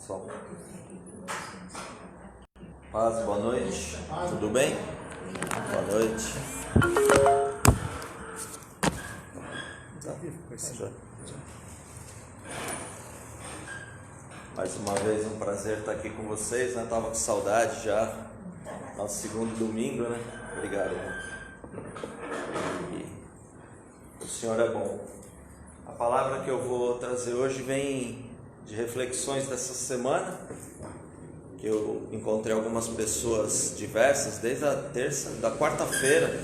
Som. Paz, boa noite. Tudo bem? Boa noite. Mais uma vez um prazer estar aqui com vocês, né? Tava com saudade já. Nosso segundo domingo, né? Obrigado. E o Senhor é bom. A palavra que eu vou trazer hoje vem de reflexões dessa semana, que eu encontrei algumas pessoas diversas, desde da quarta-feira,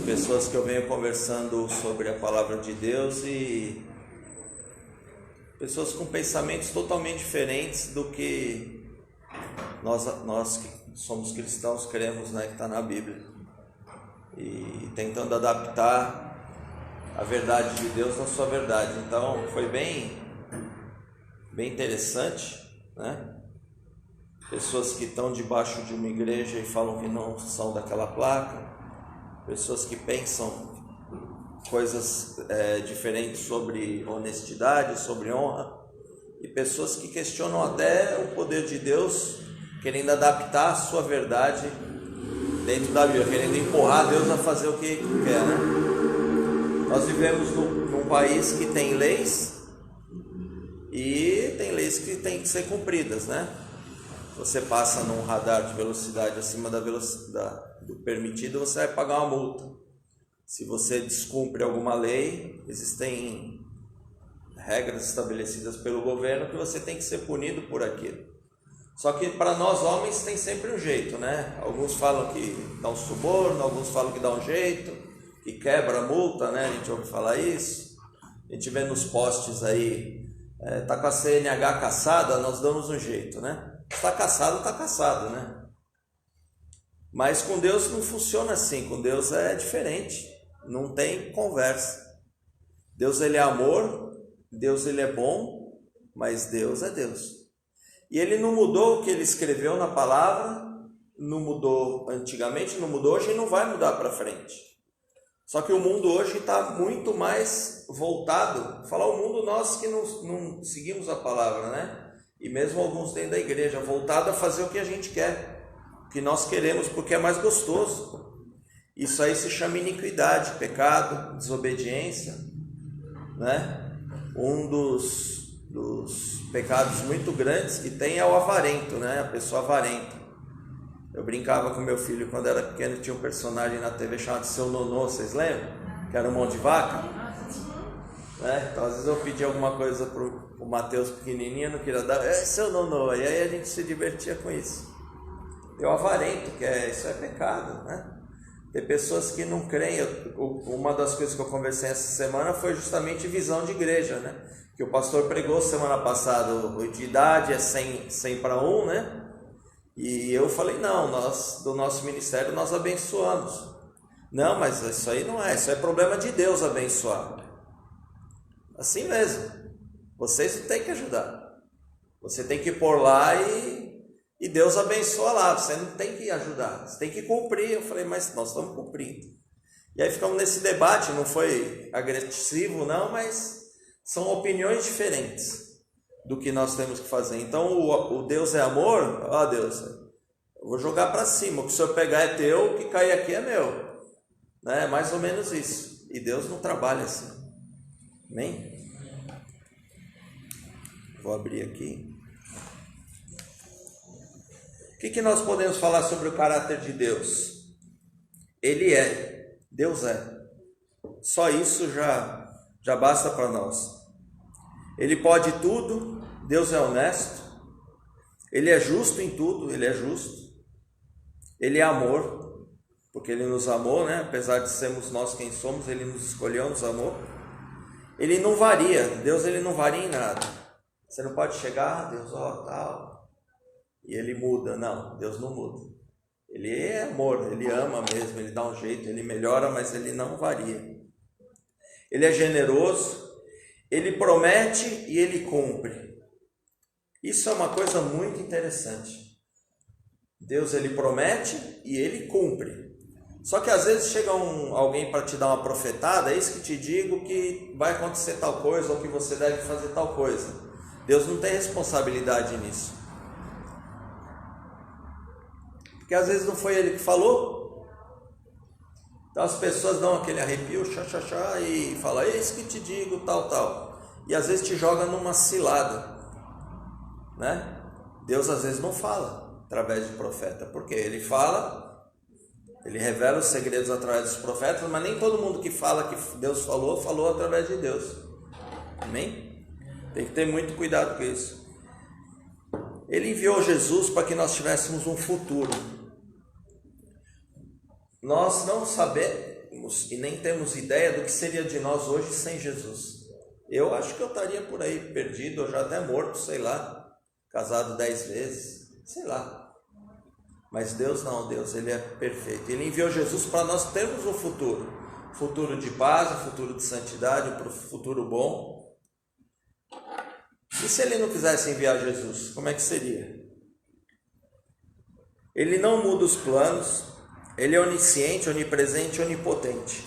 pessoas que eu venho conversando sobre a palavra de Deus e pessoas com pensamentos totalmente diferentes do que nós que somos cristãos cremos, né, que está na Bíblia, e tentando adaptar a verdade de Deus na sua verdade. Então foi bem interessante, né? Pessoas que estão debaixo de uma igreja e falam que não são daquela placa, pessoas que pensam coisas diferentes sobre honestidade, sobre honra, e pessoas que questionam até o poder de Deus, querendo adaptar a sua verdade dentro da Bíblia, querendo empurrar Deus a fazer o que quer, né? Nós vivemos num país que tem leis, e tem leis que têm que ser cumpridas, né? Você passa num radar de velocidade acima da velocidade do permitido, você vai pagar uma multa. Se você descumpre alguma lei, existem regras estabelecidas pelo governo que você tem que ser punido por aquilo. Só que para nós homens tem sempre um jeito, né? Alguns falam que dá um suborno, alguns falam que dá um jeito, que quebra a multa, né? A gente ouve falar isso. A gente vê nos postes aí, tá com a CNH caçada, nós damos um jeito, né? Está caçado, né? Mas com Deus não funciona assim. Com Deus é diferente, não tem conversa. Deus, ele é amor, Deus, ele é bom, mas Deus é Deus. E ele não mudou o que ele escreveu na palavra, não mudou antigamente, não mudou hoje e não vai mudar para frente. Só que o mundo hoje está muito mais voltado, falar o mundo nós que não seguimos a palavra, né? E mesmo alguns dentro da igreja, voltado a fazer o que a gente quer, o que nós queremos, porque é mais gostoso. Isso aí se chama iniquidade, pecado, desobediência, né? Um dos pecados muito grandes que tem é o avarento, né? A pessoa avarenta. Eu brincava com meu filho quando era pequeno, tinha um personagem na TV chamado Seu Nonô, vocês lembram? Que era um monte de vaca. Né? Então às vezes eu pedia alguma coisa pro Mateus pequenininho, não queria dar, Seu Nonô, e aí a gente se divertia com isso. Eu avarento, isso é pecado, né? Tem pessoas que não creem. Uma das coisas que eu conversei essa semana foi justamente visão de igreja, né? Que o pastor pregou semana passada, de idade é 100 para 1, né? E eu falei, não, do nosso ministério nós abençoamos. Não, mas isso aí não é, isso é problema de Deus abençoar. Assim mesmo, vocês não têm que ajudar. Você tem que pôr lá e Deus abençoa lá, você não tem que ajudar, você tem que cumprir. Eu falei, mas nós estamos cumprindo. E aí ficamos nesse debate, não foi agressivo não, mas são opiniões diferentes do que nós temos que fazer. Então o Deus é amor, Deus, eu vou jogar para cima, o que o senhor pegar é teu, o que cair aqui é meu, né? Mais ou menos isso. E Deus não trabalha assim. Amém? Vou abrir aqui. O que nós podemos falar sobre o caráter de Deus? Ele é, Deus é. Só isso já basta para nós. Ele pode tudo, Deus é honesto, ele é justo em tudo, ele é justo, ele é amor, porque ele nos amou, né? Apesar de sermos nós quem somos, ele nos escolheu, nos amou. Ele não varia, Deus, ele não varia em nada. Você não pode chegar, Deus, tal, e ele muda. Não, Deus não muda. Ele é amor, ele ama mesmo, ele dá um jeito, ele melhora, mas ele não varia. Ele é generoso, ele promete e ele cumpre. Isso é uma coisa muito interessante. Deus, ele promete e ele cumpre. Só que às vezes chega alguém para te dar uma profetada, é isso que te digo que vai acontecer tal coisa, ou que você deve fazer tal coisa. Deus não tem responsabilidade nisso. Porque às vezes não foi ele que falou. Então as pessoas dão aquele arrepio, xá, e falam, eis que te digo, tal. E às vezes te joga numa cilada, né? Deus às vezes não fala através de profeta, porque ele fala, ele revela os segredos através dos profetas, mas nem todo mundo que fala que Deus falou através de Deus. Amém? Tem que ter muito cuidado com isso. Ele enviou Jesus para que nós tivéssemos um futuro. Nós não sabemos e nem temos ideia do que seria de nós hoje sem Jesus. Eu acho que eu estaria por aí perdido, ou já até morto, sei lá, casado 10 vezes, sei lá. Mas Deus não, Deus, Ele é perfeito. Ele enviou Jesus para nós termos um futuro de paz, um futuro de santidade, um futuro bom. E se Ele não quisesse enviar Jesus, como é que seria? Ele não muda os planos, Ele é onisciente, onipresente, onipotente.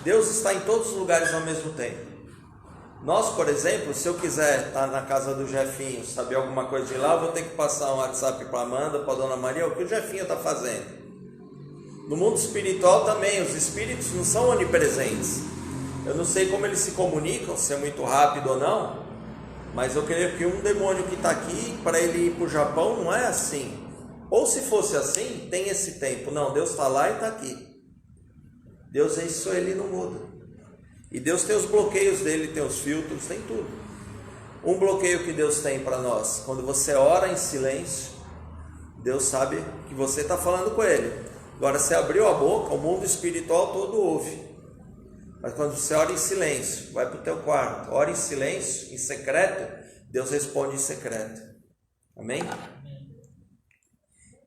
Deus está em todos os lugares ao mesmo tempo. Nós, por exemplo, se eu quiser estar na casa do Jefinho, saber alguma coisa de lá, eu vou ter que passar um WhatsApp para a Amanda, para a Dona Maria, o que o Jefinho está fazendo. No mundo espiritual também, os espíritos não são onipresentes. Eu não sei como eles se comunicam, se é muito rápido ou não, mas eu creio que um demônio que está aqui, para ele ir para o Japão, não é assim. Ou se fosse assim, tem esse tempo. Não, Deus está lá e está aqui. Deus é isso, Ele não muda. E Deus tem os bloqueios dele, tem os filtros, tem tudo. Um bloqueio que Deus tem para nós, quando você ora em silêncio, Deus sabe que você está falando com Ele. Agora, você abriu a boca, o mundo espiritual todo ouve. Mas quando você ora em silêncio, vai para o teu quarto, ora em silêncio, em secreto, Deus responde em secreto. Amém?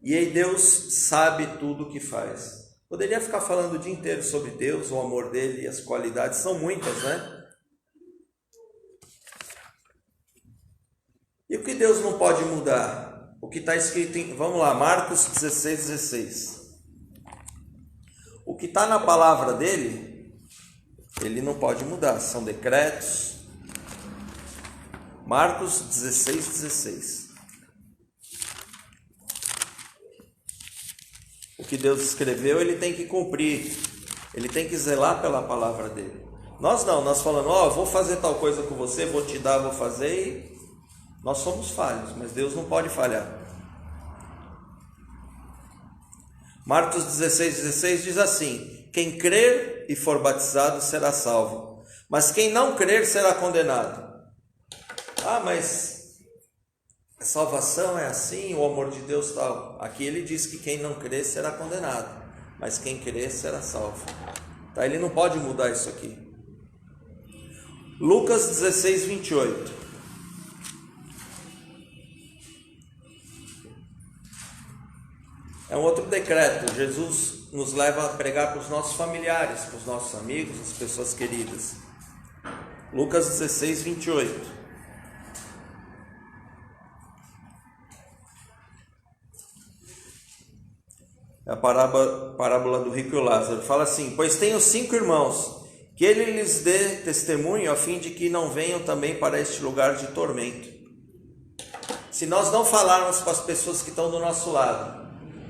E aí Deus sabe tudo o que faz. Poderia ficar falando o dia inteiro sobre Deus, o amor dele e as qualidades, são muitas, né? E o que Deus não pode mudar? O que está escrito em, vamos lá, Marcos 16:16. O que está na palavra dele, ele não pode mudar, são decretos. Marcos 16:16. O que Deus escreveu, ele tem que cumprir. Ele tem que zelar pela palavra dele. Nós não, nós falamos, vou fazer tal coisa com você, vou te dar, vou fazer, e nós somos falhos, mas Deus não pode falhar. Marcos 16:16 diz assim: quem crer e for batizado será salvo, mas quem não crer será condenado. Mas a salvação é assim, o amor de Deus tal. Aqui ele diz que quem não crer será condenado, mas quem crer será salvo. Tá? Ele não pode mudar isso aqui. Lucas 16:28. É um outro decreto. Jesus nos leva a pregar para os nossos familiares, para os nossos amigos, as pessoas queridas. Lucas 16:28. A parábola do rico e o Lázaro. Fala assim: pois tenho 5 irmãos, que ele lhes dê testemunho, a fim de que não venham também para este lugar de tormento. Se nós não falarmos para as pessoas que estão do nosso lado,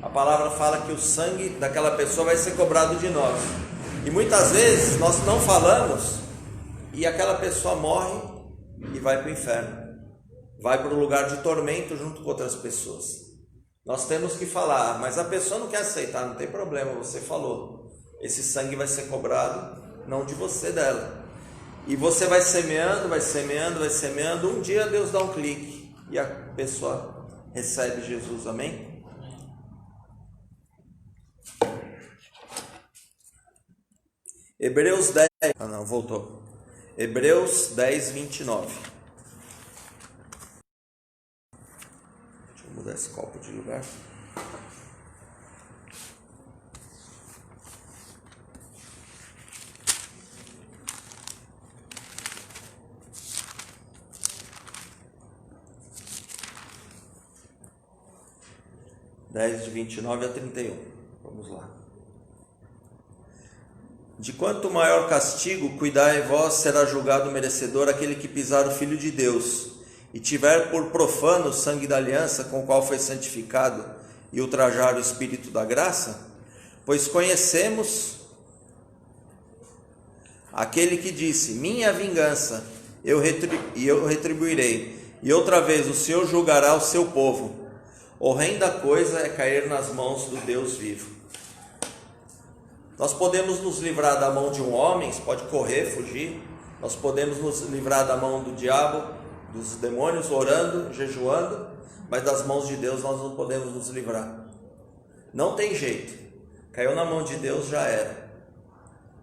a palavra fala que o sangue daquela pessoa vai ser cobrado de nós. E muitas vezes nós não falamos, e aquela pessoa morre e vai para o inferno. Vai para o lugar de tormento junto com outras pessoas. Nós temos que falar, mas a pessoa não quer aceitar, não tem problema, você falou. Esse sangue vai ser cobrado, não de você, dela. E você vai semeando, um dia Deus dá um clique e a pessoa recebe Jesus, amém? Hebreus 10, Hebreus 10:29. Vou mudar esse copo de lugar. De 29 a 31. Vamos lá. De quanto maior castigo, cuidai vós, será julgado merecedor aquele que pisar o Filho de Deus. e tiver por profano o sangue da aliança com o qual foi santificado e ultrajar o Espírito da graça, pois conhecemos aquele que disse: minha vingança, eu retribuirei, e outra vez o Senhor julgará o seu povo. Horrenda coisa é cair nas mãos do Deus vivo. Nós podemos nos livrar da mão de um homem, você pode correr, fugir. Nós podemos nos livrar da mão do diabo, dos demônios, orando, jejuando, mas das mãos de Deus nós não podemos nos livrar. Não tem jeito. Caiu na mão de Deus, já era.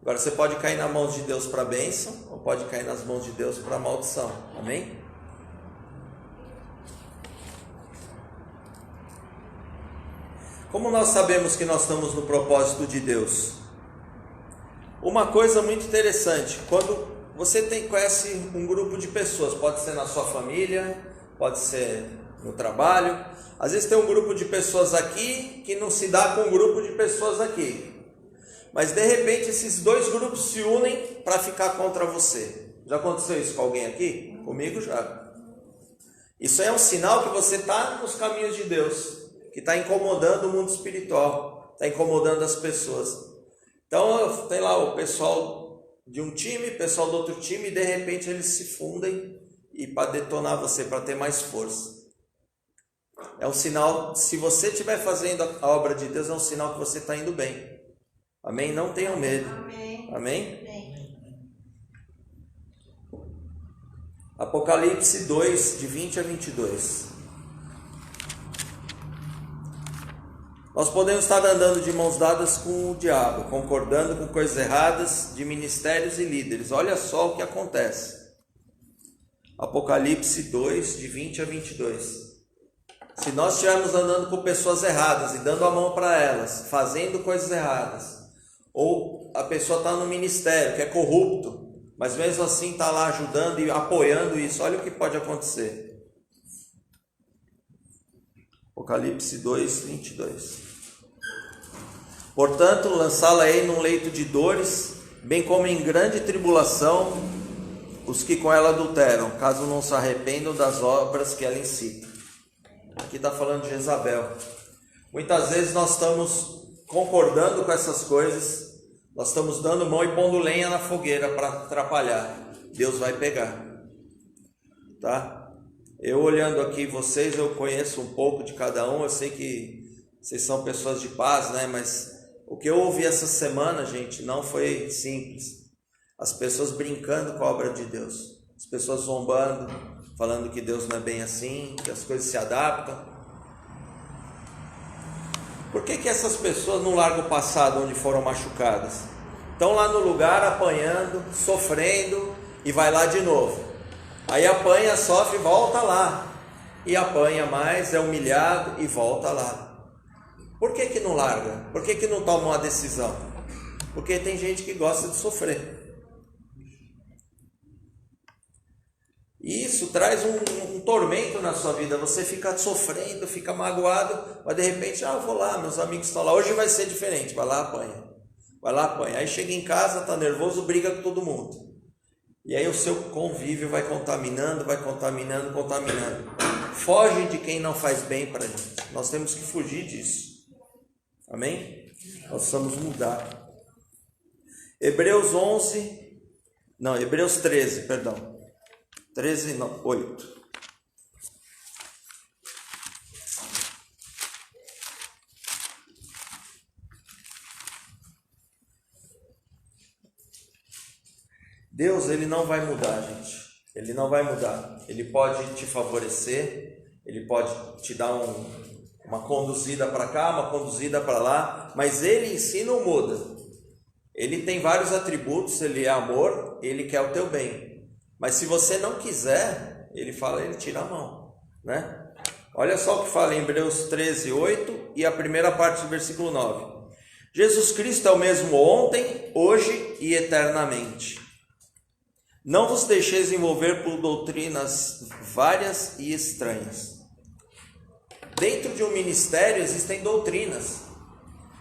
Agora você pode cair nas mãos de Deus para bênção, ou pode cair nas mãos de Deus para maldição. Amém? Como nós sabemos que nós estamos no propósito de Deus? Uma coisa muito interessante, quando você conhece um grupo de pessoas, pode ser na sua família, pode ser no trabalho, às vezes tem um grupo de pessoas aqui que não se dá com um grupo de pessoas aqui, mas de repente esses dois grupos se unem para ficar contra você. Já aconteceu isso com alguém aqui? Comigo já. Isso é um sinal que você está nos caminhos de Deus, que está incomodando o mundo espiritual, está incomodando as pessoas. Então tem lá o pessoal de um time, o pessoal do outro time, e de repente eles se fundem e para detonar você, para ter mais força. É um sinal, se você estiver fazendo a obra de Deus, é um sinal que você está indo bem. Amém? Não tenham medo. Amém? Amém? Apocalipse 2, de 20 a 22. Nós podemos estar andando de mãos dadas com o diabo, concordando com coisas erradas de ministérios e líderes. Olha só o que acontece. Apocalipse 2, de 20 a 22. Se nós estivermos andando com pessoas erradas e dando a mão para elas, fazendo coisas erradas, ou a pessoa está no ministério que é corrupto, mas mesmo assim está lá ajudando e apoiando isso, olha o que pode acontecer. Apocalipse 2, 22. Portanto, lançá-la-ei num leito de dores, bem como em grande tribulação os que com ela adulteram, caso não se arrependam das obras que ela incita. Aqui está falando de Jezabel. Muitas vezes nós estamos concordando com essas coisas, nós estamos dando mão e pondo lenha na fogueira para atrapalhar. Deus vai pegar, tá? Eu olhando aqui vocês, eu conheço um pouco de cada um, eu sei que vocês são pessoas de paz, né? Mas o que eu ouvi essa semana, gente, não foi simples. As pessoas brincando com a obra de Deus, as pessoas zombando, falando que Deus não é bem assim, que as coisas se adaptam. Por que essas pessoas não largam o passado onde foram machucadas? Estão lá no lugar apanhando, sofrendo e vai lá de novo. Aí apanha, sofre, volta lá. E apanha mais, é humilhado e volta lá. Por que não larga? Por que não toma uma decisão? Porque tem gente que gosta de sofrer. E isso traz um tormento na sua vida. Você fica sofrendo, fica magoado, mas de repente, eu vou lá, meus amigos estão lá, hoje vai ser diferente, vai lá, apanha. Vai lá, apanha. Aí chega em casa, está nervoso, briga com todo mundo. E aí o seu convívio vai contaminando. Foge de quem não faz bem para a gente. Nós temos que fugir disso. Amém? Nós precisamos mudar. Hebreus 13, perdão. 13, não, 8. Deus, ele não vai mudar, gente. Ele não vai mudar. Ele pode te favorecer, ele pode te dar uma conduzida para cá, uma conduzida para lá, mas ele em si não muda. Ele tem vários atributos, ele é amor, ele quer o teu bem. Mas se você não quiser, ele tira a mão, né? Olha só o que fala em Hebreus 13, 8 e a primeira parte do versículo 9. Jesus Cristo é o mesmo ontem, hoje e eternamente. Não vos deixeis envolver por doutrinas várias e estranhas. Dentro de um ministério existem doutrinas,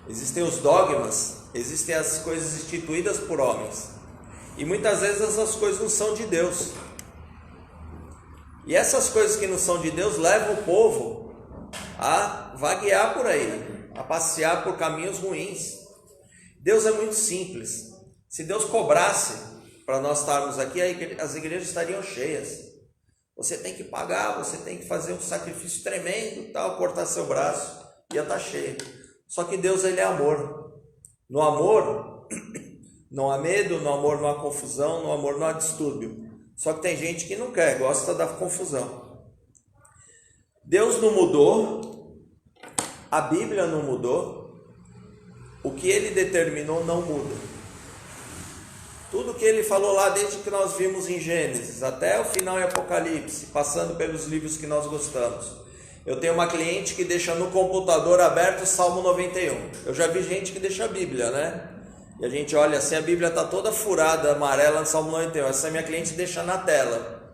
existem os dogmas, existem as coisas instituídas por homens. E muitas vezes essas coisas não são de Deus. E essas coisas que não são de Deus levam o povo a vaguear por aí, a passear por caminhos ruins. Deus é muito simples. Se Deus cobrasse para nós estarmos aqui, as igrejas estariam cheias. Você tem que pagar, você tem que fazer um sacrifício tremendo, tal, cortar seu braço, ia estar cheio. Só que Deus, ele é amor. No amor não há medo, no amor não há confusão, no amor não há distúrbio. Só que tem gente que não quer, gosta da confusão. Deus não mudou, a Bíblia não mudou, o que ele determinou não muda. Tudo que ele falou lá desde que nós vimos em Gênesis, até o final em Apocalipse, passando pelos livros que nós gostamos. Eu tenho uma cliente que deixa no computador aberto o Salmo 91. Eu já vi gente que deixa a Bíblia, né? E a gente olha assim, a Bíblia está toda furada, amarela no Salmo 91. Essa minha cliente deixa na tela.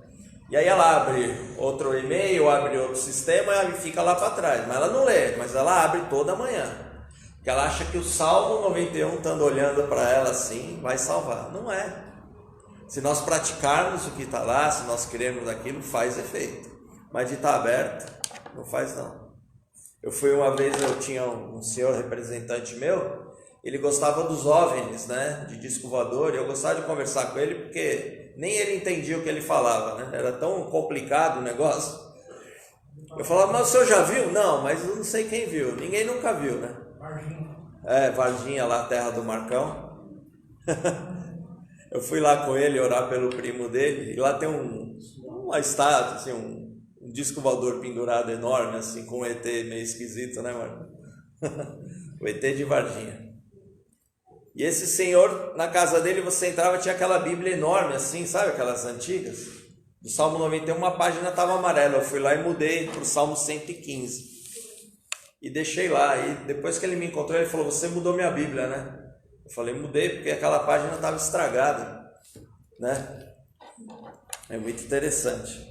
E aí ela abre outro e-mail, abre outro sistema e fica lá para trás. Mas ela não lê, mas ela abre toda manhã. Porque ela acha que o Salmo 91, estando olhando para ela assim, vai salvar. Não é. Se nós praticarmos o que está lá, se nós crermos naquilo, faz efeito. Mas de estar aberto, não faz não. Eu fui uma vez, eu tinha um senhor representante meu, ele gostava dos OVNIs, né, de disco voador, e eu gostava de conversar com ele, porque nem ele entendia o que ele falava, né, era tão complicado o negócio. Eu falava, mas o senhor já viu? Não, mas eu não sei quem viu, ninguém nunca viu, né? Varginha lá, terra do Marcão. Eu fui lá com ele orar pelo primo dele, e lá tem uma estátua, assim, um disco voador pendurado enorme, assim, com um ET meio esquisito, né, Marcão? O ET de Varginha. E esse senhor, na casa dele, você entrava, tinha aquela Bíblia enorme, assim, sabe, aquelas antigas? Do Salmo 91, uma página estava amarela, eu fui lá e mudei para o Salmo 115. E deixei lá, e depois que ele me encontrou, ele falou, você mudou minha Bíblia, né? Eu falei, mudei, porque aquela página estava estragada, né? É muito interessante.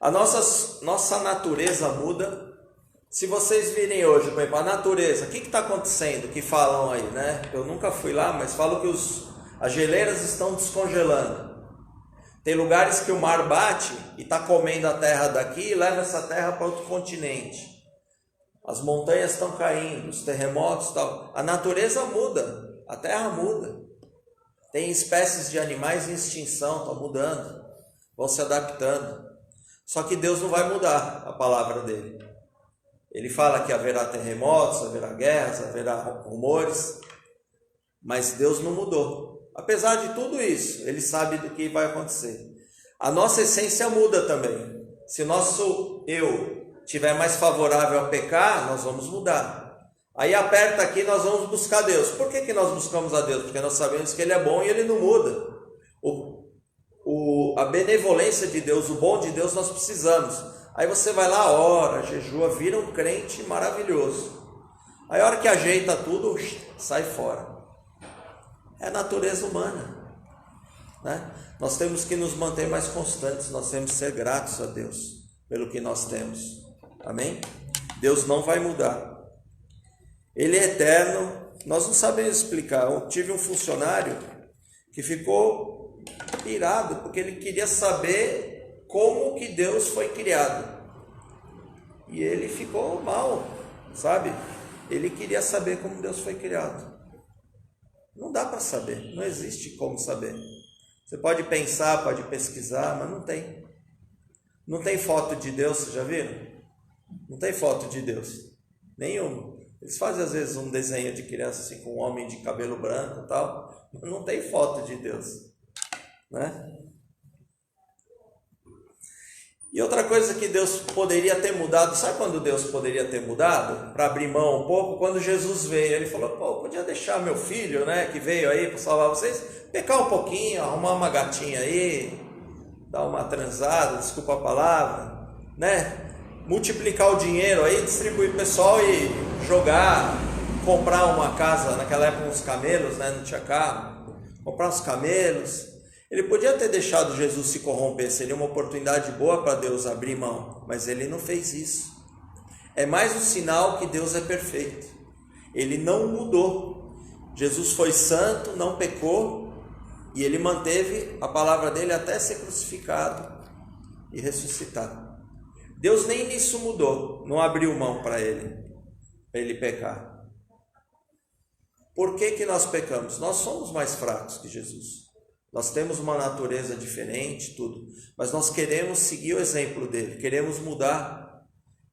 A nossa natureza muda. Se vocês virem hoje, por exemplo, a natureza, o que está acontecendo? Que falam aí, né? Eu nunca fui lá, mas falam que as geleiras estão descongelando. Tem lugares que o mar bate e está comendo a terra daqui e leva essa terra para outro continente. As montanhas estão caindo, os terremotos e tal. A natureza muda, a terra muda. Tem espécies de animais em extinção, estão mudando, vão se adaptando. Só que Deus não vai mudar a palavra dele. Ele fala que haverá terremotos, haverá guerras, haverá rumores, mas Deus não mudou. Apesar de tudo isso, ele sabe do que vai acontecer. A nossa essência muda também. Se o nosso eu estiver mais favorável a pecar, nós vamos mudar. Aí aperta aqui, nós vamos buscar Deus. Por que nós buscamos a Deus? Porque nós sabemos que Ele é bom e Ele não muda. A benevolência de Deus, o bom de Deus nós precisamos. Aí você vai lá, ora, jejua, vira um crente maravilhoso. Aí a hora que ajeita tudo, sai fora. É a natureza humana, né? Nós temos que nos manter mais constantes, nós temos que ser gratos a Deus pelo que nós temos. Amém? Deus não vai mudar. Ele é eterno. Nós não sabemos explicar. Eu tive um funcionário que ficou pirado, porque ele queria saber como que Deus foi criado. E ele ficou mal, sabe? Ele queria saber como Deus foi criado. Não dá para saber, não existe como saber. Você pode pensar, pode pesquisar, mas não tem. Não tem foto de Deus, vocês já viram? Não tem foto de Deus, nenhuma. Eles fazem às vezes um desenho de criança assim com um homem de cabelo branco e tal, mas não tem foto de Deus, né? E outra coisa que Deus poderia ter mudado, sabe quando Deus poderia ter mudado? Para abrir mão um pouco, quando Jesus veio, ele falou, podia deixar meu filho, né, que veio aí para salvar vocês, pecar um pouquinho, arrumar uma gatinha aí, dar uma transada, desculpa a palavra, né? Multiplicar o dinheiro aí, distribuir pro pessoal e jogar, comprar uma casa, naquela época uns camelos, né? Não tinha carro, comprar uns camelos. Ele podia ter deixado Jesus se corromper, seria uma oportunidade boa para Deus abrir mão, mas ele não fez isso. É mais um sinal que Deus é perfeito. Ele não mudou. Jesus foi santo, não pecou, e ele manteve a palavra dele até ser crucificado. e ressuscitar. Deus nem nisso mudou, não abriu mão para ele pecar. Por que nós pecamos? Nós somos mais fracos que Jesus. Nós temos uma natureza diferente, tudo. Mas nós queremos seguir o exemplo dele, queremos mudar.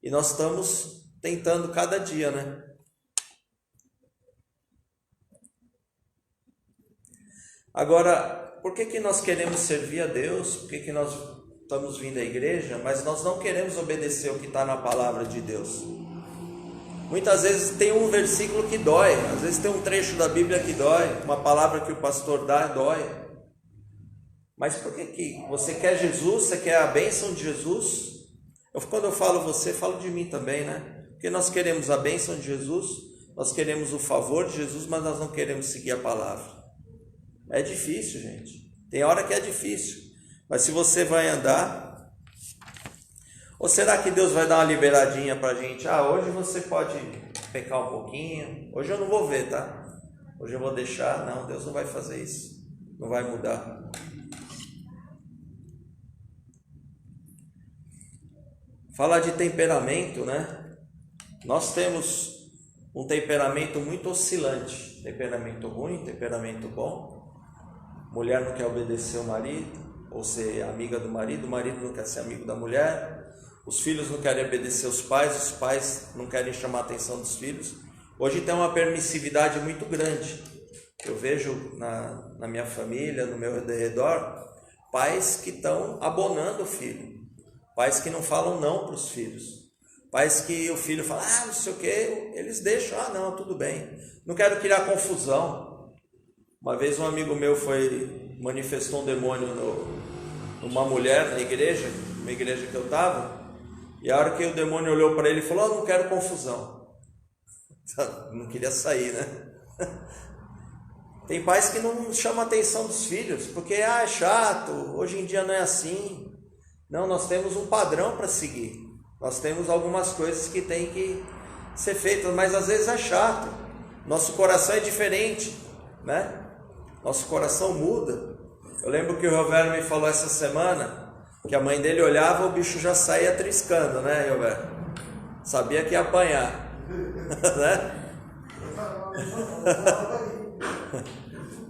E nós estamos tentando cada dia, né? Agora, por que nós queremos servir a Deus? Por que nós estamos vindo à igreja, mas nós não queremos obedecer o que está na palavra de Deus? Muitas vezes tem um versículo que dói, às vezes tem um trecho da Bíblia que dói, uma palavra que o pastor dá dói. Mas por que você quer Jesus, você quer a bênção de Jesus? Quando eu falo você, falo de mim também, né? Porque nós queremos a bênção de Jesus, nós queremos o favor de Jesus, mas nós não queremos seguir a palavra. É difícil, gente. Tem hora que é difícil. Mas se você vai andar... Ou será que Deus vai dar uma liberadinha pra gente? Hoje você pode pecar um pouquinho. Hoje eu não vou ver, tá? Hoje eu vou deixar. Não, Deus não vai fazer isso. Não vai mudar. Falar de temperamento, né? Nós temos um temperamento muito oscilante. Temperamento ruim, temperamento bom. Mulher não quer obedecer o marido, ou ser amiga do marido. O marido não quer ser amigo da mulher. Os filhos não querem obedecer os pais não querem chamar a atenção dos filhos. Hoje tem uma permissividade muito grande. Eu vejo na minha família, no meu redor, pais que estão abonando o filho. Pais que não falam não para os filhos. Pais que o filho fala, não sei o que, eles deixam, não, tudo bem. Não quero criar confusão. Uma vez um amigo meu manifestou um demônio numa mulher na igreja, uma igreja que eu estava. E a hora que o demônio olhou para ele e falou, não quero confusão. Não queria sair, né? Tem pais que não chamam a atenção dos filhos, porque é chato, hoje em dia não é assim. Não, nós temos um padrão para seguir. Nós temos algumas coisas que tem que ser feitas, mas às vezes é chato. Nosso coração é diferente, né? Nosso coração muda. Eu lembro que o Roberto me falou essa semana que a mãe dele olhava, o bicho já saía triscando, né, Roberto? Sabia que ia apanhar, né?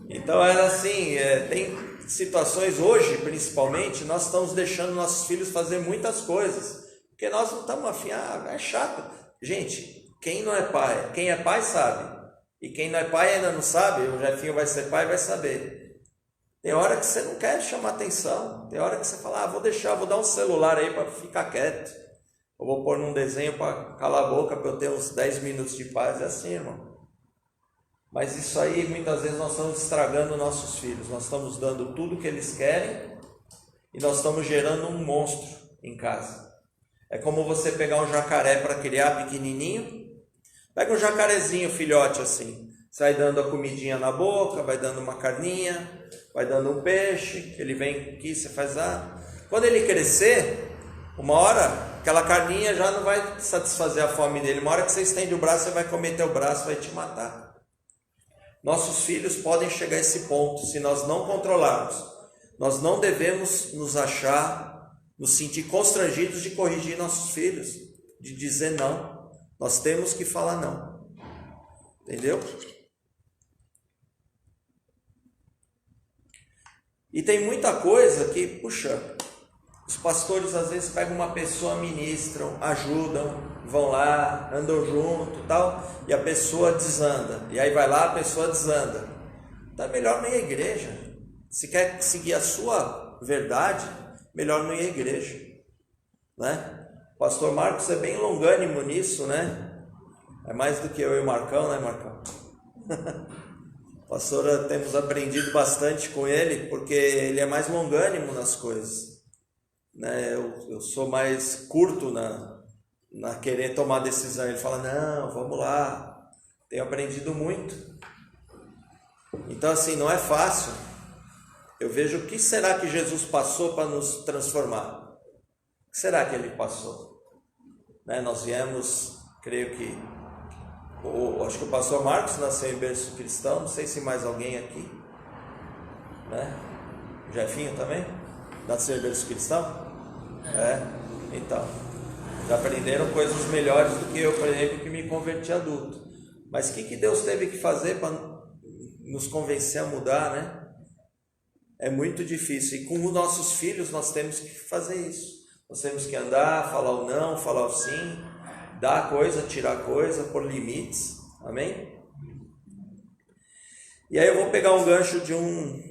Então era assim, tem situações hoje, principalmente, nós estamos deixando nossos filhos fazer muitas coisas, porque nós não estamos afim, é chato. Gente, quem é pai sabe, e quem não é pai ainda não sabe, o Jefinho vai ser pai vai saber. Tem hora que você não quer chamar atenção, tem hora que você fala, vou dar um celular aí para ficar quieto, eu vou pôr num desenho para calar a boca, para eu ter uns 10 minutos de paz, é assim, irmão. Mas isso aí, muitas vezes nós estamos estragando nossos filhos, nós estamos dando tudo que eles querem, e nós estamos gerando um monstro em casa. É como você pegar um jacaré para criar pequenininho, pega um jacarezinho filhote assim, sai dando a comidinha na boca, vai dando uma carninha, vai dando um peixe, ele vem aqui, você faz Quando ele crescer, uma hora, aquela carninha já não vai satisfazer a fome dele. Uma hora que você estende o braço, você vai comer teu braço, vai te matar. Nossos filhos podem chegar a esse ponto, se nós não controlarmos. Nós não devemos nos sentir constrangidos de corrigir nossos filhos, de dizer não. Nós temos que falar não. Entendeu? E tem muita coisa que, os pastores às vezes pegam uma pessoa, ministram, ajudam, vão lá, andam junto e tal, e a pessoa desanda. E aí vai lá, a pessoa desanda. Então é melhor não ir à igreja. Se quer seguir a sua verdade, melhor não ir à igreja. Né? O pastor Marcos é bem longânimo nisso, né? É mais do que eu e o Marcão, né, Marcão? Pastora, temos aprendido bastante com ele, porque ele é mais longânimo nas coisas, né? Eu sou mais curto na querer tomar decisão. Ele fala, não, vamos lá. Tenho aprendido muito. Então assim, não é fácil. Eu vejo o que será que Jesus passou para nos transformar. O que será que ele passou? Né? Nós viemos, creio que acho que o pastor Marcos nasceu em berço cristão, não sei se mais alguém aqui, né? O Jefinho também nasceu em berço cristão. Então, já aprenderam coisas melhores do que eu, por exemplo, que me converti adulto. Mas o que Deus teve que fazer para nos convencer a mudar, né? É muito difícil. E com os nossos filhos nós temos que fazer isso. Nós temos que andar, falar o não, falar o sim, dar coisa, tirar coisa, pôr limites. Amém? E aí eu vou pegar um gancho de um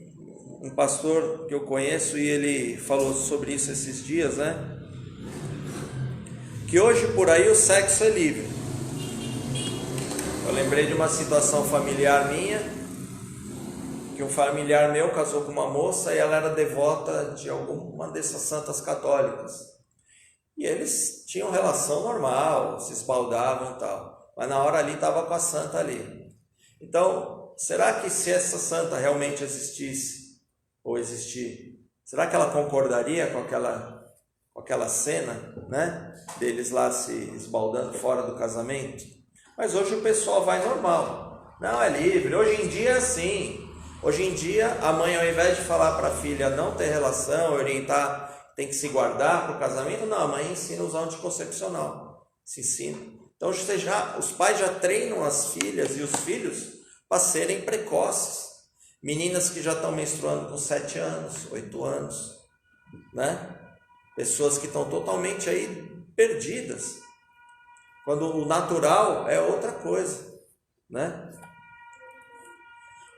pastor que eu conheço e ele falou sobre isso esses dias, né? Que hoje por aí o sexo é livre. Eu lembrei de uma situação familiar minha, que um familiar meu casou com uma moça e ela era devota de alguma dessas santas católicas. E eles tinham relação normal, se esbaldavam e tal. Mas na hora ali estava com a santa ali. Então, será que se essa santa realmente existisse, ou existir, será que ela concordaria com aquela cena, né? Deles lá se esbaldando fora do casamento? Mas hoje o pessoal vai normal. Não, é livre. Hoje em dia é assim. Hoje em dia, a mãe, ao invés de falar para a filha não ter relação, orientar, tem que se guardar para o casamento, não, a mãe ensina a usar anticoncepcional, se ensina. Então, os pais já treinam as filhas e os filhos para serem precoces. Meninas que já estão menstruando com 7 anos, 8 anos, né? Pessoas que estão totalmente aí perdidas, quando o natural é outra coisa, né?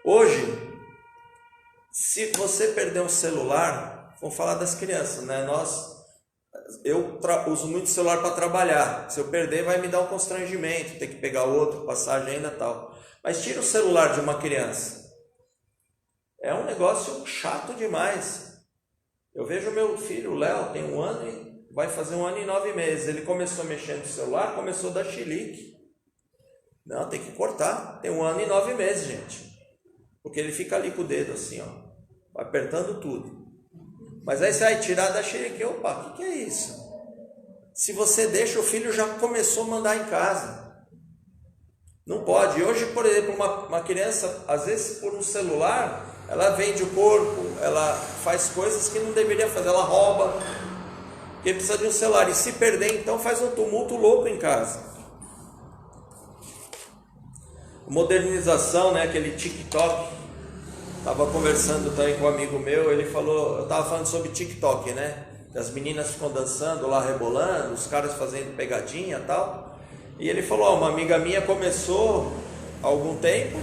Hoje, se você perder um celular, vamos falar das crianças, né? Eu uso muito celular para trabalhar. Se eu perder, vai me dar um constrangimento, ter que pegar outro, passar agenda e tal. Mas tira o celular de uma criança. É um negócio chato demais. Eu vejo meu filho, o Léo, tem 1 ano e vai fazer 1 ano e 9 meses. Ele começou mexendo no celular, começou a dar chilique. Não, tem que cortar. Tem 1 ano e 9 meses, gente. Porque ele fica ali com o dedo assim, ó, apertando tudo. Mas aí você vai tirar da xereque, opa, o que é isso? Se você deixa, o filho já começou a mandar em casa. Não pode. Hoje, por exemplo, uma criança, às vezes por um celular, ela vende o corpo, ela faz coisas que não deveria fazer, ela rouba, porque precisa de um celular. E se perder, então faz um tumulto louco em casa. Modernização, né? Aquele TikTok. Estava conversando também com um amigo meu, ele falou, eu estava falando sobre TikTok, né? As meninas ficam dançando lá, rebolando, os caras fazendo pegadinha e tal. E ele falou, uma amiga minha começou há algum tempo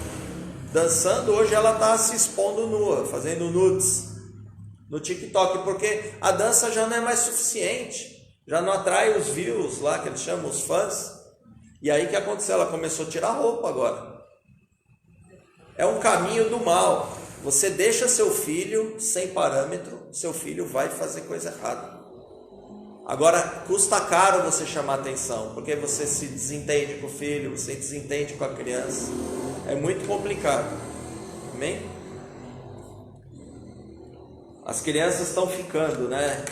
dançando, hoje ela está se expondo nua, fazendo nudes no TikTok, porque a dança já não é mais suficiente, já não atrai os views lá, que eles chamam os fãs. E aí o que aconteceu? Ela começou a tirar roupa agora. É um caminho do mal. Você deixa seu filho sem parâmetro, seu filho vai fazer coisa errada. Agora, custa caro você chamar atenção, porque você se desentende com o filho, você desentende com a criança. É muito complicado. Amém? As crianças estão ficando, né?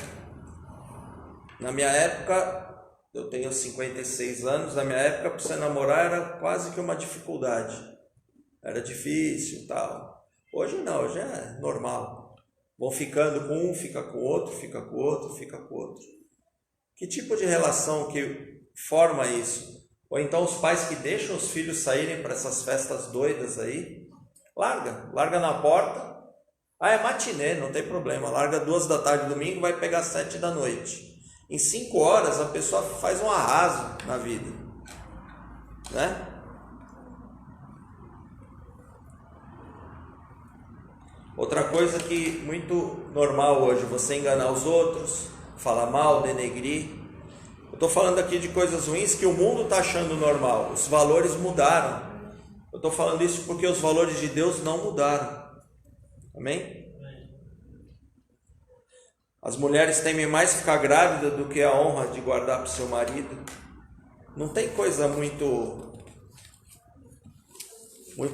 Na minha época, eu tenho 56 anos, na minha época, para você namorar era quase que uma dificuldade. Era difícil e tal. Hoje não, hoje é normal. Vão ficando com um, fica com o outro, fica com o outro, fica com o outro. Que tipo de relação que forma isso? Ou então os pais que deixam os filhos saírem para essas festas doidas aí, larga na porta. Ah, é matinê, não tem problema, larga 2 da tarde domingo, vai pegar 7 da noite. Em 5 horas a pessoa faz um arraso na vida, né? Outra coisa que muito normal hoje, você enganar os outros, falar mal, denegrir. Eu estou falando aqui de coisas ruins que o mundo está achando normal. Os valores mudaram. Eu estou falando isso porque os valores de Deus não mudaram. Amém? As mulheres temem mais ficar grávida do que a honra de guardar para o seu marido. Não tem coisa muito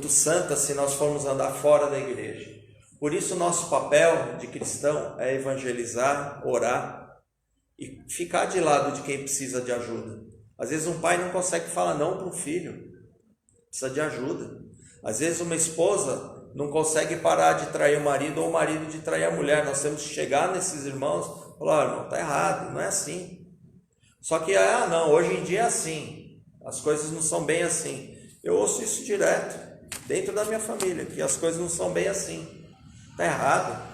santa se nós formos andar fora da igreja. Por isso, nosso papel de cristão é evangelizar, orar e ficar de lado de quem precisa de ajuda. Às vezes um pai não consegue falar não para um filho, precisa de ajuda. Às vezes uma esposa não consegue parar de trair o marido ou o marido de trair a mulher. Nós temos que chegar nesses irmãos e falar: irmão, está errado, não é assim. Só que, não, hoje em dia é assim, as coisas não são bem assim. Eu ouço isso direto, dentro da minha família, que as coisas não são bem assim. Está errado.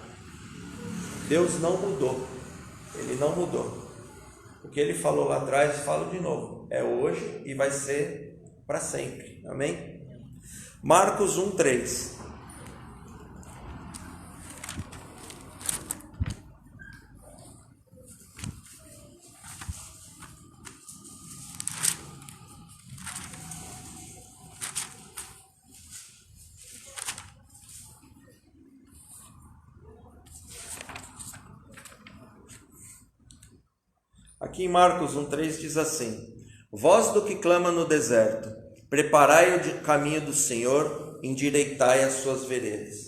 Deus não mudou, Ele não mudou. O que Ele falou lá atrás, falo de novo, é hoje e vai ser para sempre. Amém? Marcos 1:3. Aqui em Marcos 1:3 diz assim: voz do que clama no deserto, preparai o caminho do Senhor, endireitai as suas veredas.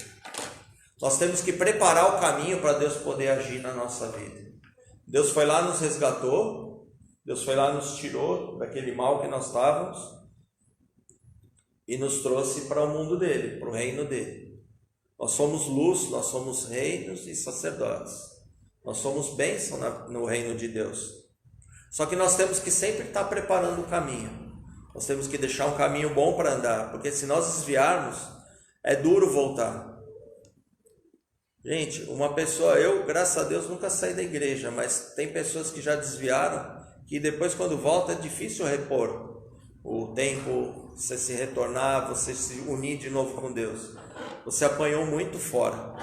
Nós temos que preparar o caminho para Deus poder agir na nossa vida. Deus foi lá, nos resgatou, Deus foi lá, nos tirou daquele mal que nós estávamos e nos trouxe para o mundo dele, para o reino dele. Nós somos luz, nós somos reinos e sacerdotes. Nós somos bênção no reino de Deus. Só que nós temos que sempre estar preparando o caminho. Nós temos que deixar um caminho bom para andar, porque se nós desviarmos, é duro voltar. Gente, uma pessoa, eu, graças a Deus, nunca saí da igreja, mas tem pessoas que já desviaram, que depois quando volta é difícil repor o tempo, você se retornar, você se unir de novo com Deus. Você apanhou muito fora.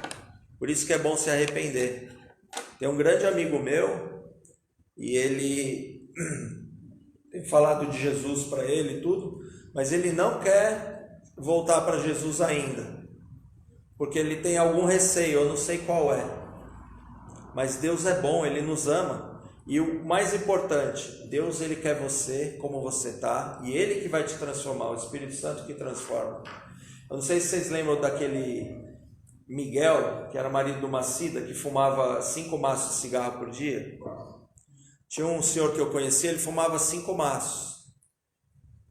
Por isso que é bom se arrepender. Tem um grande amigo meu, e ele tem falado de Jesus para ele e tudo, mas ele não quer voltar para Jesus ainda, porque ele tem algum receio, eu não sei qual é. Mas Deus é bom, Ele nos ama, e o mais importante, Deus, Ele quer você como você está, e Ele que vai te transformar, o Espírito Santo que transforma. Eu não sei se vocês lembram daquele Miguel, que era marido de uma Cida, que fumava 5 maços de cigarro por dia. Tinha um senhor que eu conhecia, ele fumava 5 maços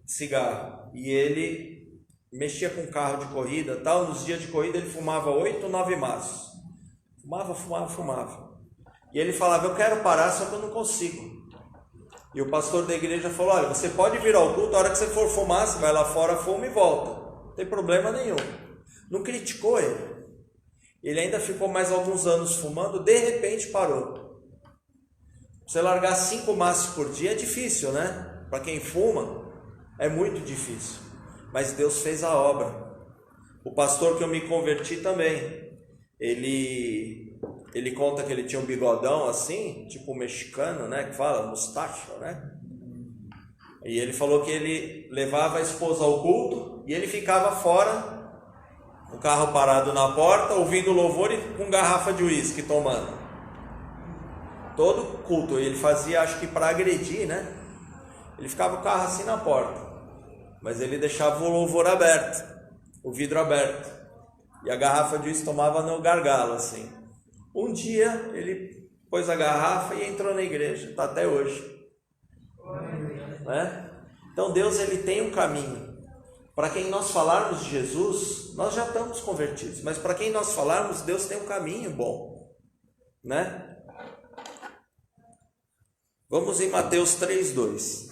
de cigarro, e ele mexia com carro de corrida, tal. Nos dias de corrida ele fumava 8 ou 9 maços, fumava, e ele falava: eu quero parar, só que eu não consigo. E o pastor da igreja falou: olha, você pode vir ao culto, a hora que você for fumar, você vai lá fora, fuma e volta, não tem problema nenhum. Não criticou ele. Ele ainda ficou mais alguns anos fumando, de repente parou. Você largar 5 maços por dia é difícil, né? Para quem fuma, é muito difícil. Mas Deus fez a obra. O pastor que eu me converti também, ele conta que ele tinha um bigodão assim, tipo mexicano, né? Que fala, mustache, né? E ele falou que ele levava a esposa ao culto e ele ficava fora, o carro parado na porta, ouvindo louvor e com garrafa de uísque tomando. Todo culto, ele fazia, acho que para agredir, né? Ele ficava com o carro assim na porta, mas ele deixava o louvor aberto, o vidro aberto, e a garrafa de uísque tomava no gargalo, assim. Um dia ele pôs a garrafa e entrou na igreja, está até hoje, né? Então Deus, Ele tem um caminho. Para quem nós falarmos de Jesus, nós já estamos convertidos, mas para quem nós falarmos, Deus tem um caminho bom, né? Vamos em Mateus 3:2.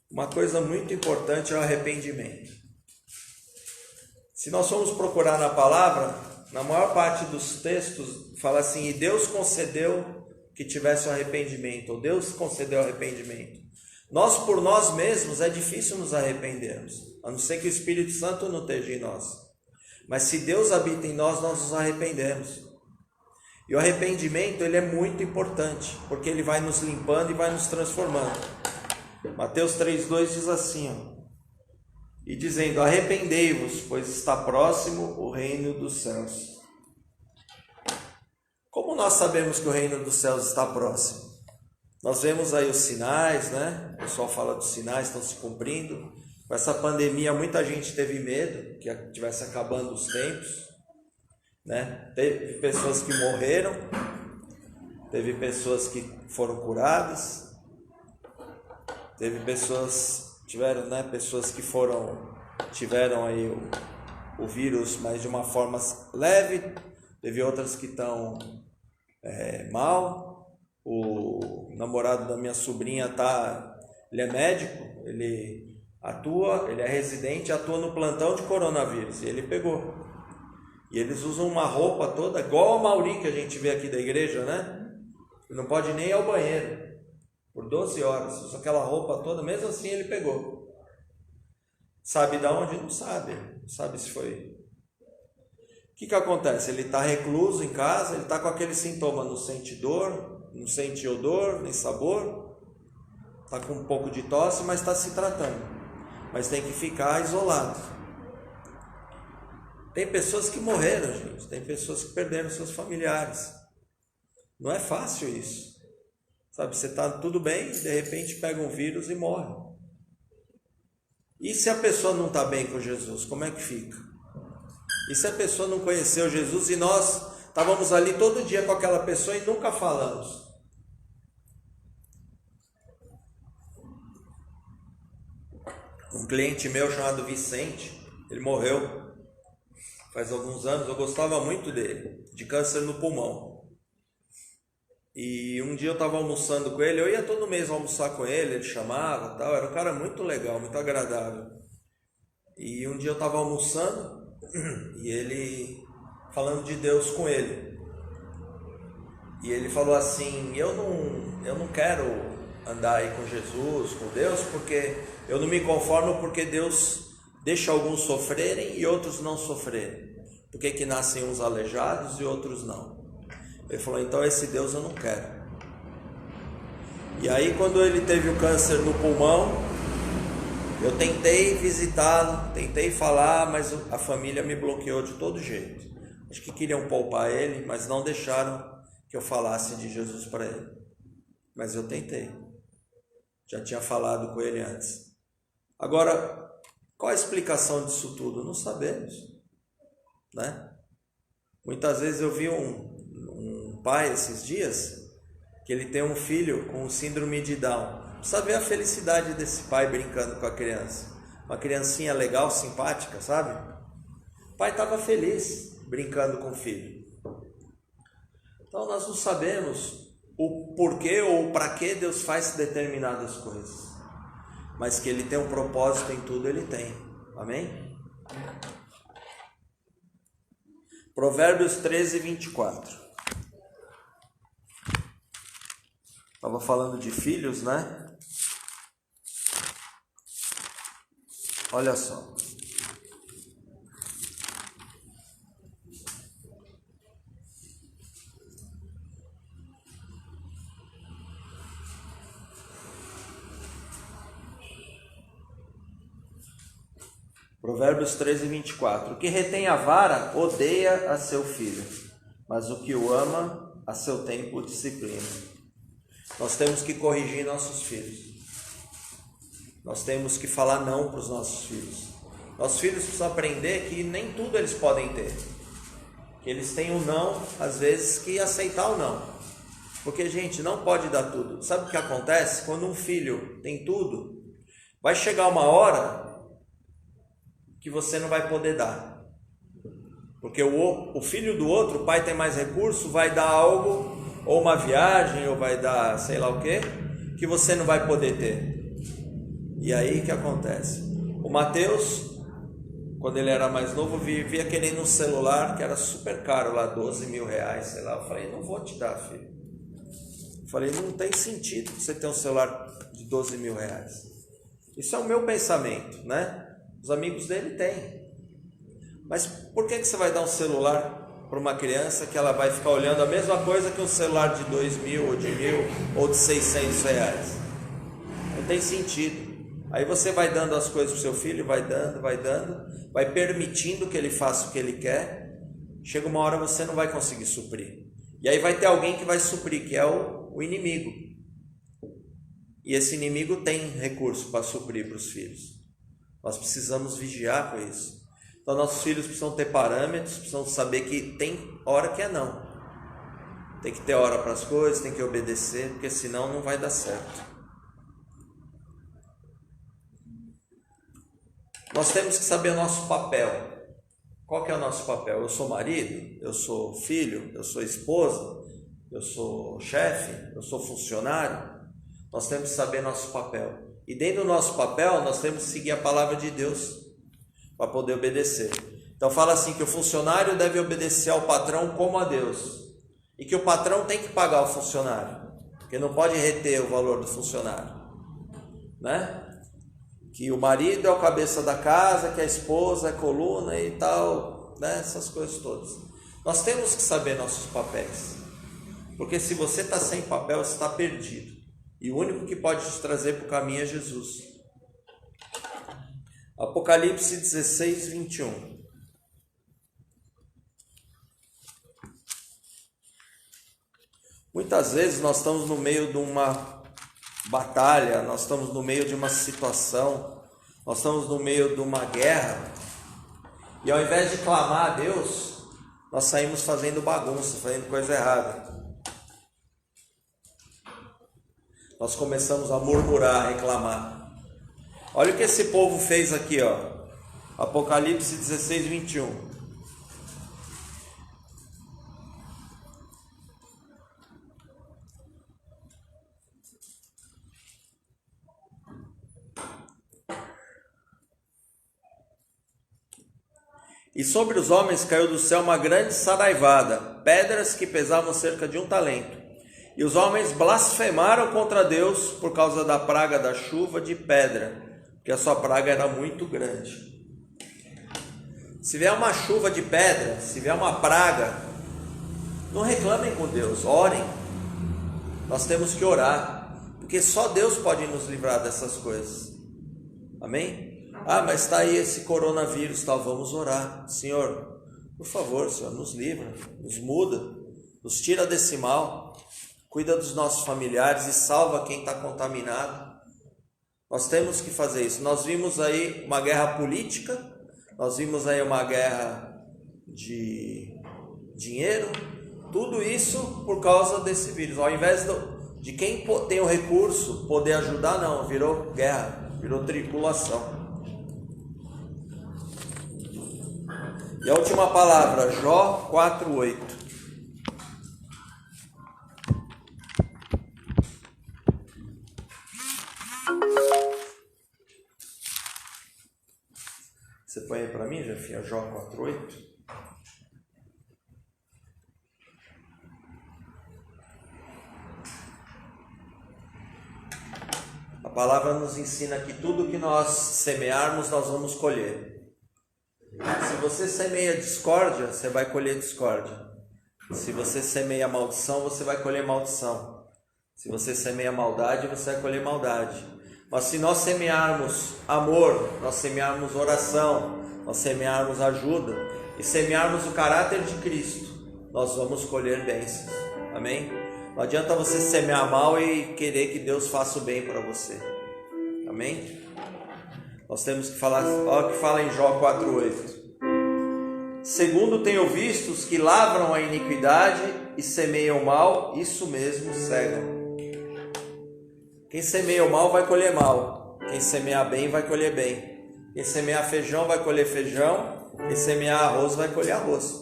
Uma coisa muito importante é o arrependimento. Se nós formos procurar na palavra, na maior parte dos textos fala assim: e Deus concedeu que tivesse o arrependimento, ou Deus concedeu o arrependimento. Nós, por nós mesmos, é difícil nos arrependermos, a não ser que o Espírito Santo não esteja em nós. Mas se Deus habita em nós, nós nos arrependemos. E o arrependimento, ele é muito importante, porque ele vai nos limpando e vai nos transformando. Mateus 3:2 diz assim, e dizendo: arrependei-vos, pois está próximo o reino dos céus. Como nós sabemos que o reino dos céus está próximo? Nós vemos aí os sinais, né? O pessoal fala dos sinais, estão se cumprindo. Com essa pandemia, muita gente teve medo que estivesse acabando os tempos, né? Teve pessoas que morreram, teve pessoas que foram curadas, Teve tiveram, né, pessoas que tiveram aí o vírus, mas de uma forma leve. Teve outras que estão mal. O namorado da minha sobrinha ele é médico, ele é residente, atua no plantão de coronavírus, e ele pegou. E eles usam uma roupa toda, igual a Mauri que a gente vê aqui da igreja, né? Não pode nem ir ao banheiro por 12 horas, usa aquela roupa toda, mesmo assim ele pegou. Sabe de onde? Não sabe. Não sabe se foi. O que acontece? Ele está recluso em casa, ele está com aquele sintoma, não sente dor, não sente odor, nem sabor, está com um pouco de tosse, mas está se tratando. Mas tem que ficar isolado. Tem pessoas que morreram, gente. Tem pessoas que perderam seus familiares. Não é fácil isso. Sabe, você está tudo bem, de repente pega um vírus e morre. E se a pessoa não está bem com Jesus, como é que fica? E se a pessoa não conheceu Jesus e nós estávamos ali todo dia com aquela pessoa e nunca falamos? Um cliente meu chamado Vicente, ele morreu faz alguns anos, eu gostava muito dele, de câncer no pulmão. E um dia eu estava almoçando com ele, eu ia todo mês almoçar com ele, ele chamava, tal, era um cara muito legal, muito agradável. E um dia eu estava almoçando e ele falando de Deus com ele. E ele falou assim: eu não quero andar aí com Jesus, com Deus, porque eu não me conformo porque Deus deixa alguns sofrerem e outros não sofrerem. Por que nascem uns aleijados e outros não? Ele falou: então esse Deus eu não quero. E aí quando ele teve o câncer no pulmão, eu tentei visitá-lo, tentei falar, mas a família me bloqueou de todo jeito. Acho que queriam poupar ele, mas não deixaram que eu falasse de Jesus para ele. Mas eu tentei. Já tinha falado com ele antes. Agora, qual a explicação disso tudo? Não sabemos, né? Muitas vezes eu vi um pai esses dias, que ele tem um filho com síndrome de Down. Precisa ver a felicidade desse pai brincando com a criança. Uma criancinha legal, simpática, sabe? O pai estava feliz brincando com o filho. Então nós não sabemos o porquê ou para que Deus faz determinadas coisas. Mas que Ele tem um propósito em tudo, Ele tem. Amém? Provérbios 13, 24. Estava falando de filhos, né? Olha só. Provérbios 13, 24. O que retém a vara odeia a seu filho, mas o que o ama a seu tempo disciplina. Nós temos que corrigir nossos filhos. Nós temos que falar não para os nossos filhos. Nossos filhos precisam aprender que nem tudo eles podem ter. Que eles têm um não, às vezes, que aceitar o não. Porque, gente, não pode dar tudo. Sabe o que acontece? Quando um filho tem tudo, vai chegar uma hora que você não vai poder dar. Porque o filho do outro, o pai tem mais recurso, vai dar algo, ou uma viagem, ou vai dar sei lá o que você não vai poder ter. E aí o que acontece? O Mateus, quando ele era mais novo, vivia querendo um celular que era super caro lá, 12 mil reais, sei lá. Eu falei: não vou te dar, filho. Eu falei: não tem sentido você ter um celular de 12 mil reais. Isso é o meu pensamento, né? Os amigos dele têm. Mas por que você vai dar um celular para uma criança que ela vai ficar olhando a mesma coisa que um celular de 2 mil, ou de 1.000, ou de 600 reais? Não tem sentido. Aí você vai dando as coisas para o seu filho, vai dando, vai permitindo que ele faça o que ele quer. Chega uma hora você não vai conseguir suprir. E aí vai ter alguém que vai suprir, que é o inimigo. E esse inimigo tem recurso para suprir para os filhos. Nós precisamos vigiar com isso. Então nossos filhos precisam ter parâmetros, precisam saber que tem hora que é não. Tem que ter hora para as coisas, tem que obedecer, porque senão não vai dar certo. nós temos que saber o nosso papel. Qual que é o nosso papel? Eu sou marido, eu sou filho, eu sou esposa, eu sou chefe, eu sou funcionário. Nós temos que saber nosso papel. E dentro do nosso papel, nós temos que seguir a palavra de Deus para poder obedecer. Então fala assim, que o funcionário deve obedecer ao patrão como a Deus. E que o patrão tem que pagar o funcionário, porque não pode reter o valor do funcionário, né? Que o marido é o cabeça da casa, que a esposa é coluna e tal, né? Essas coisas todas. Nós temos que saber nossos papéis, porque se você está sem papel, você está perdido. E o único que pode te trazer para o caminho é Jesus. Apocalipse 16, 21. Muitas vezes nós estamos no meio de uma batalha, nós estamos no meio de uma situação, nós estamos no meio de uma guerra, e ao invés de clamar a Deus, nós saímos fazendo bagunça, fazendo coisa errada. Nós começamos a murmurar, a reclamar. Olha o que esse povo fez aqui, ó. Apocalipse 16, 21. E sobre os homens caiu do céu uma grande saraivada, pedras que pesavam cerca de 1 talento. E os homens blasfemaram contra Deus por causa da praga da chuva de pedra, porque a sua praga era muito grande. Se vier uma chuva de pedra, se vier uma praga, não reclamem com Deus, orem. Nós temos que orar, porque só Deus pode nos livrar dessas coisas. Amém? Ah, mas está aí esse coronavírus, tal. Vamos orar. Senhor, por favor, Senhor, nos livra, nos muda, nos tira desse mal, cuida dos nossos familiares e salva quem está contaminado. Nós temos que fazer isso. Nós vimos aí uma guerra política, nós vimos aí uma guerra de dinheiro, tudo isso por causa desse vírus. Ao invés de quem tem o recurso poder ajudar, não, virou guerra, virou tribulação. E a última palavra, Jó 4:8. Você põe aí para mim, Jefinha, Jó 4:8. A palavra nos ensina que tudo que nós semearmos, nós vamos colher. Se você semeia discórdia, você vai colher discórdia. Se você semeia maldição, você vai colher maldição. Se você semeia maldade, você vai colher maldade. Mas se nós semearmos amor, nós semearmos oração, nós semearmos ajuda e semearmos o caráter de Cristo, nós vamos colher bênçãos. Amém? Não adianta você semear mal e querer que Deus faça o bem para você. Amém? Nós temos que falar, olha o que fala em Jó 4:8. Segundo tenho visto os que lavram a iniquidade e semeiam o mal, isso mesmo cegam. Quem semeia o mal vai colher mal. Quem semear bem vai colher bem. Quem semear feijão vai colher feijão. Quem semear arroz vai colher arroz.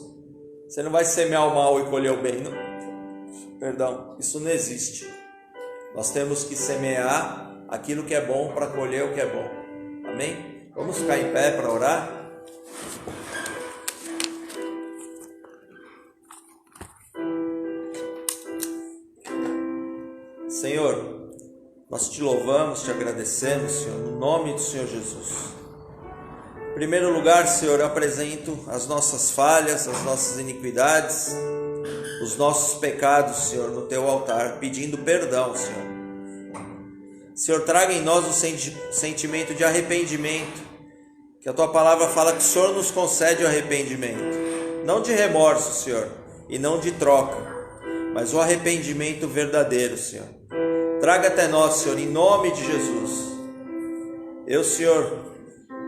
Você não vai semear o mal e colher o bem, não. Perdão, isso não existe. Nós temos que semear aquilo que é bom para colher o que é bom. Amém? Vamos ficar em pé para orar? Senhor, nós te louvamos, te agradecemos, Senhor, no nome do Senhor Jesus. Em primeiro lugar, Senhor, eu apresento as nossas falhas, as nossas iniquidades, os nossos pecados, Senhor, no teu altar, pedindo perdão, Senhor. Senhor, traga em nós o sentimento de arrependimento, que a tua palavra fala que o Senhor nos concede o arrependimento, não de remorso, Senhor, e não de troca, mas o arrependimento verdadeiro, Senhor. Traga até nós, Senhor, em nome de Jesus. Eu, Senhor,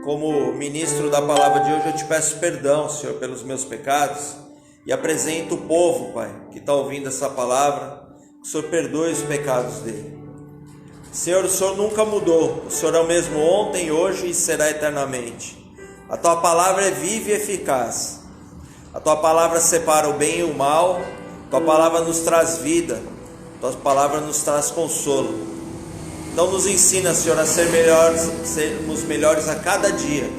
como ministro da palavra de hoje, eu te peço perdão, Senhor, pelos meus pecados e apresento o povo, Pai, que está ouvindo essa palavra, que o Senhor perdoe os pecados dele. Senhor, o Senhor nunca mudou, o Senhor é o mesmo ontem, hoje e será eternamente. A Tua palavra é viva e eficaz. A Tua palavra separa o bem e o mal. A Tua palavra nos traz vida. A Tua palavra nos traz consolo. Então nos ensina, Senhor, a sermos melhores a cada dia,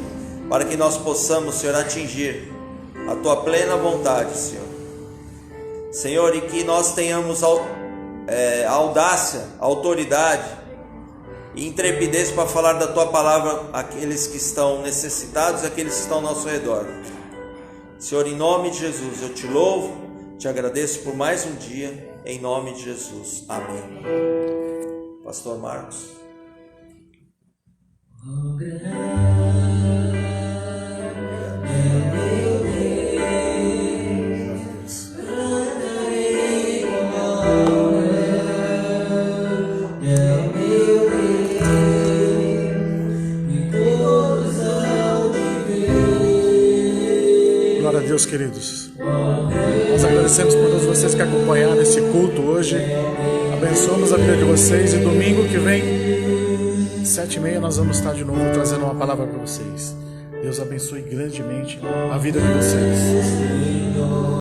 para que nós possamos, Senhor, atingir a Tua plena vontade, Senhor. Senhor, e que nós tenhamos audácia, autoridade e intrepidez para falar da Tua palavra àqueles que estão necessitados e àqueles que estão ao nosso redor. Senhor, em nome de Jesus, eu Te louvo, Te agradeço por mais um dia, em nome de Jesus. Amém. Pastor Marcos. Glória a Deus, queridos. Nós agradecemos por todos vocês que acompanharam esse culto hoje. Abençoamos a vida de vocês e domingo que vem, 7h30, nós vamos estar de novo trazendo uma palavra para vocês. Deus abençoe grandemente a vida de vocês.